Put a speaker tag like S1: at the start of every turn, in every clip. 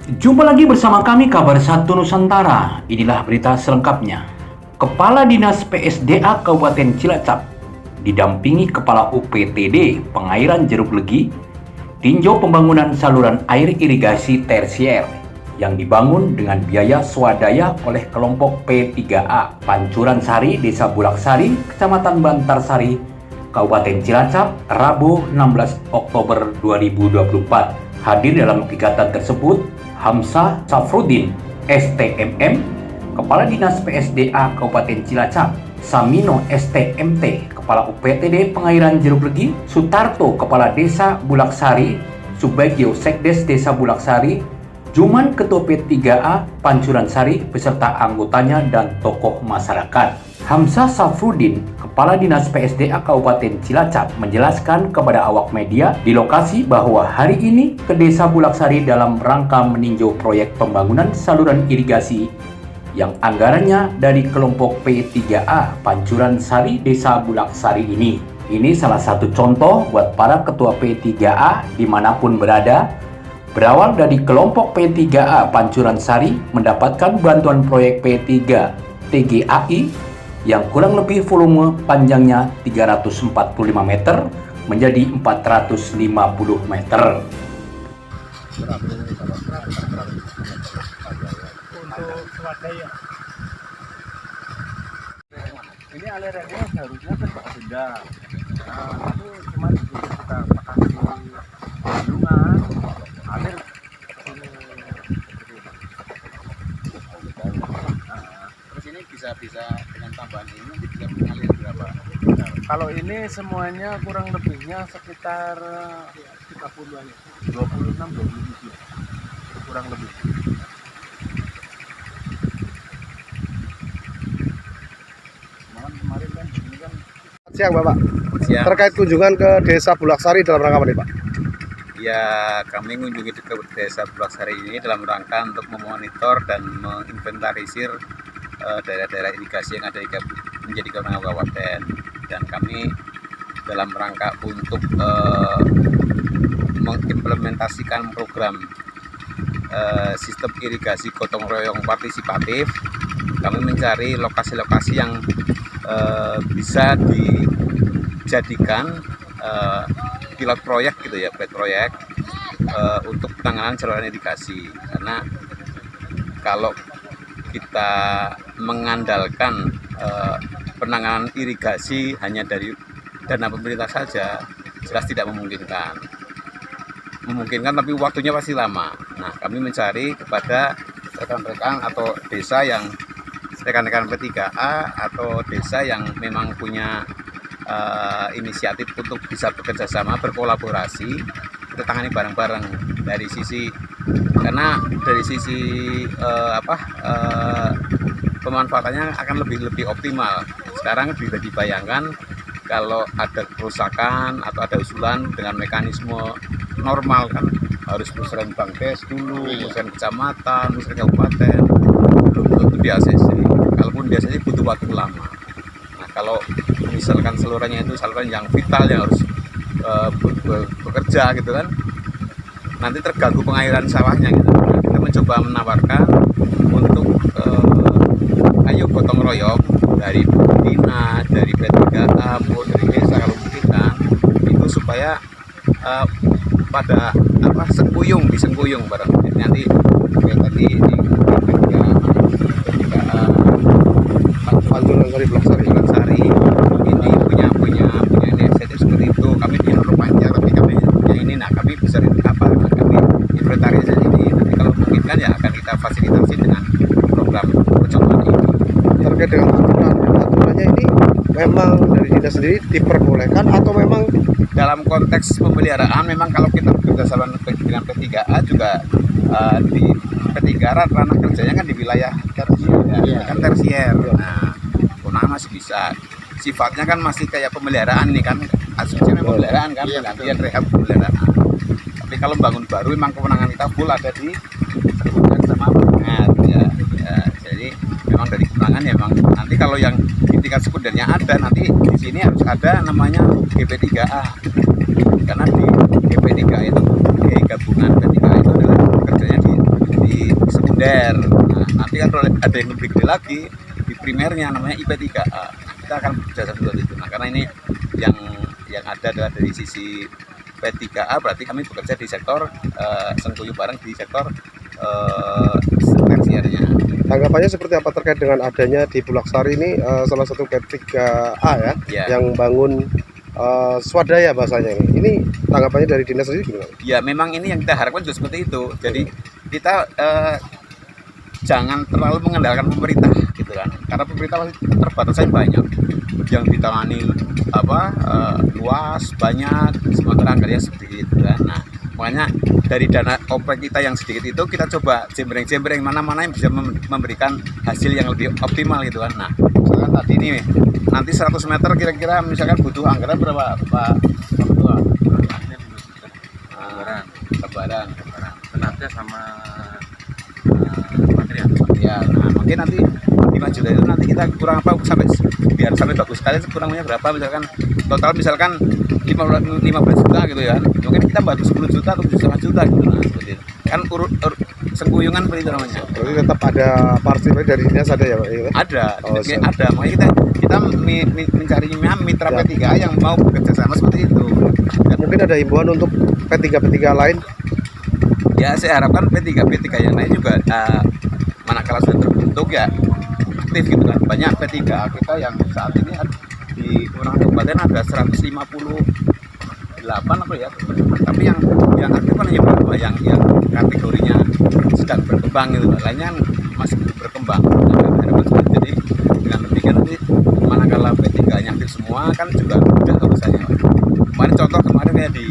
S1: Jumpa lagi bersama kami Kabar 1 Nusantara. Inilah berita selengkapnya. Kepala Dinas PSDA Kabupaten Cilacap didampingi Kepala UPTD Pengairan Jeruk Legi tinjau pembangunan saluran air irigasi tersier yang dibangun dengan biaya swadaya oleh kelompok P3A Pancuran Sari, Desa Bulaksari, Kecamatan Bantarsari, Kabupaten Cilacap, Rabu 16 Oktober 2024. Hadir dalam kegiatan tersebut Hamzah Safruddin, STMM, Kepala Dinas PSDA Kabupaten Cilacap, Samino STMT, Kepala UPTD Pengairan Jeruk Legi, Sutarto, Kepala Desa Bulaksari, Subagio Sekdes Desa Bulaksari, Juman Ketua P3A Pancuran Sari beserta anggotanya dan tokoh masyarakat. Hamzah Safruddin, Kepala Dinas PSDA Kabupaten Cilacap, menjelaskan kepada awak media di lokasi bahwa hari ini ke Desa Bulaksari dalam rangka meninjau proyek pembangunan saluran irigasi yang anggarannya dari kelompok P3A Pancuran Sari Desa Bulaksari ini. Ini salah satu contoh buat para ketua P3A dimanapun berada. Berawal dari kelompok P3A Pancuran Sari mendapatkan bantuan proyek P3 TGAI yang kurang lebih volume panjangnya 345 meter menjadi 450 meter.
S2: Untuk swadaya. Ini alirannya harusnya ke Pak Benda. Nah, itu cuma kita kasih bendungan, alir
S3: Terus ini bisa dengan tambahan ini nanti bisa mengalir berapa?
S2: kalau ini semuanya kurang lebihnya sekitar 30-an ya. 26-27 kurang lebih.
S3: Kemarin kan ini kan
S4: Siang Bapak,
S3: siang.
S4: terkait kunjungan ke Desa Bulaksari dalam rangka apa nih Pak?
S3: Ya, kami mengunjungi ke Desa Bulaksari ini dalam rangka untuk memonitor dan menginventarisir daerah-daerah irigasi yang ada menjadi kabupaten, dan kami dalam rangka untuk mengimplementasikan program sistem irigasi gotong royong partisipatif. Kami mencari lokasi-lokasi yang bisa dijadikan pilot proyek gitu ya, pilot proyek untuk penanganan saluran irigasi. Karena kalau kita mengandalkan penanganan irigasi hanya dari dana pemerintah saja, jelas tidak memungkinkan. Memungkinkan tapi waktunya pasti lama. Nah, kami mencari kepada rekan-rekan atau desa yang rekan-rekan P3A atau desa yang memang punya inisiatif untuk bisa bekerja sama, berkolaborasi, kita tangani bareng-bareng dari sisi, karena dari sisi pemanfaatannya akan lebih optimal. Sekarang bisa dibayangkan kalau ada kerusakan atau ada usulan dengan mekanisme normal kan harus musrenbang des dulu, musren kecamatan, musren kabupaten, belum tentu di ACC. Kalaupun di ACC butuh waktu lama. Nah, kalau misalkan salurannya itu saluran yang vital yang harus bekerja gitu kan, nanti terganggu pengairan sawahnya gitu. Nah, kita mencoba menawarkan untuk ayo gotong royong dari dinas, dari P3A, dari desa kalau memungkinkan itu supaya pada sekuyung bareng. Nanti kayak tadi di
S4: Pancuran Sari Bulaksari.
S3: Sari ini punya inisiatif seperti itu. Kami di Nurul Panjang tapi kami punya ini. Nah, kami bisa kami inventarisasi ini. Nanti kalau memungkinkan ya akan kita fasilitasi dengan program percobaan ini.
S4: Terkait dengan aturannya ini memang dari dinas sendiri diperbolehkan atau memang
S3: Dalam konteks pemeliharaan memang kalau kita bekerja sama dengan P3A juga di P3A ranah kerjanya kan di wilayah tersier, kan tersier. Nah, kewenangan masih bisa. Sifatnya kan masih kayak pemeliharaan nih kan, asumsinya pemeliharaan kan, gantian rehab pemeliharaan. Tapi kalau bangun baru memang kewenangan kita full ada di Perhutani sama Pengat ya. Jadi memang dari kewenangan ya memang nanti kalau yang di tingkat sekundernya ada, nanti di sini harus ada namanya GP3A. Karena di GP3A itu gabungan P3A itu adalah kerjanya di ada yang lebih gede lagi di primernya namanya IP3A. Kita akan bekerja sama dengan itu. Nah, karena ini yang ada adalah dari sisi P3A, berarti kami bekerja di sektor Sengkuyup bareng di sektor tersiernya.
S4: Tanggapannya seperti apa terkait dengan adanya di Bulaksari ini salah satu P3A ya,
S3: Ya.
S4: yang bangun swadaya bahasanya ini. Ini tanggapannya dari dinas sendiri gimana?
S3: Ya memang ini yang kita harapkan juga seperti itu. Jadi kita jangan terlalu mengandalkan pemerintah gitu kan, karena pemerintah masih keterbatasan banyak yang ditangani luas banyak, sementara anggarannya sedikit gitu kan. Nah makanya dari dana oprek kita yang sedikit itu kita coba jembreng mana-mana yang bisa memberikan hasil yang lebih optimal gitu kan. Nah misalkan tadi ini nanti 100 meter kira-kira misalkan butuh anggaran berapa Pak Ketua? Lebaran
S2: tenaga sama
S3: ya. Nah mungkin nanti 5 juta itu nanti kita kurang apa biar sampai bagus sekali kurangnya berapa, misalkan total misalkan 15 juta gitu ya, mungkin kita bantu 10 juta atau 7,5 juta gitu. Nah seperti itu kan sengkuyungan seperti itu namanya.
S4: Berarti tetap ada partisipasi dari dinas ada ya Pak?
S3: Ada,
S4: Oh,
S3: ada. Makanya kita mencari mitra P3A yang mau bekerja sama seperti itu. Dan
S4: Mungkin ada himbauan untuk P3 lain.
S3: ya saya harapkan P3 yang lain juga manakala sudah terbentuk ya aktif gitu kan. Banyak P3A kita yang saat ini di Kelurahan Kabupaten ada 158 apa ya, tapi yang aktif kan hanya beberapa yang kategorinya sedang berkembang gitu, lainnya masih belum berkembang. Jadi dengan demikian nanti manakala P3-nya aktif semua kan juga mudah urusannya. Kemarin contoh ya di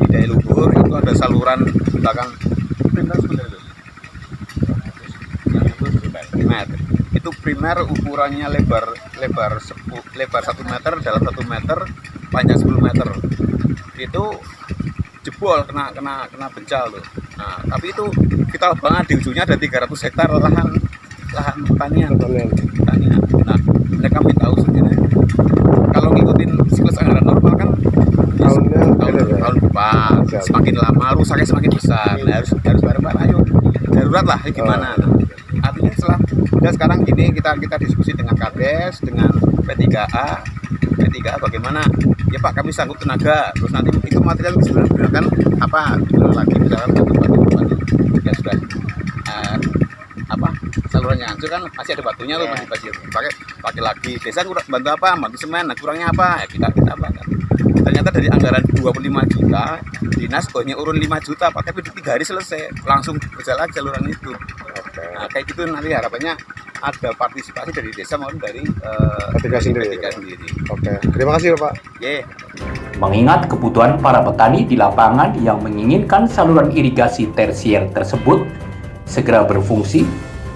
S3: Daya Luhur itu ada saluran belakang primer. Itu primer ukurannya lebar 1 meter, dalam 1 meter, panjang 10 meter. Itu jebol kena bencal tuh. Nah, tapi itu kita banget di ujungnya ada 300 hektar lahan pertanian. Nah, mereka minta tahu sendiri. Kalau ngikutin siklus anggaran normal kan tahun depan semakin lama rusaknya semakin besar. Nah, harus bareng-bareng, ayo darurat lah gimana. Nah, artinya sekarang gini kita diskusi dengan Kades, dengan P3A bagaimana ya Pak, kami sanggup tenaga, terus nanti itu material bisa digunakan apa lagi, misalkan batu ya sudah salurannya hancur kan masih ada batunya tuh, masih pakai lagi. Desa bantu apa, bantu semen, nah kurangnya apa ya kita banget. Ternyata dari anggaran 25 juta dinas hanya urun 5 juta pakai tapi 3 hari selesai, langsung berjalan saluran itu. Nah kayak gitu nanti harapannya ada partisipasi dari desa maupun dari
S4: P3 sendiri. Oke, terima kasih Pak.
S1: Mengingat kebutuhan para petani di lapangan yang menginginkan saluran irigasi tersier tersebut segera berfungsi,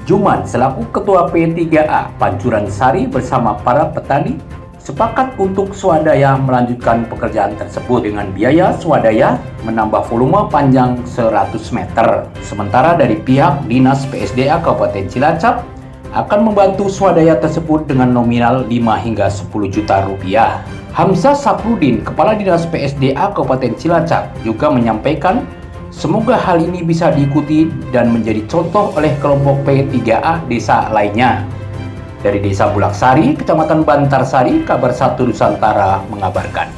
S1: Juman selaku Ketua P3A Pancuran Sari bersama para petani sepakat untuk swadaya melanjutkan pekerjaan tersebut dengan biaya swadaya menambah volume panjang 100 meter. Sementara dari pihak Dinas PSDA Kabupaten Cilacap akan membantu swadaya tersebut dengan nominal 5 hingga 10 juta rupiah. Hamzah Saprudin, Kepala Dinas PSDA Kabupaten Cilacap, juga menyampaikan semoga hal ini bisa diikuti dan menjadi contoh oleh kelompok P3A desa lainnya. Dari Desa Bulaksari, Kecamatan Bantarsari, Kabar 1 Nusantara mengabarkan.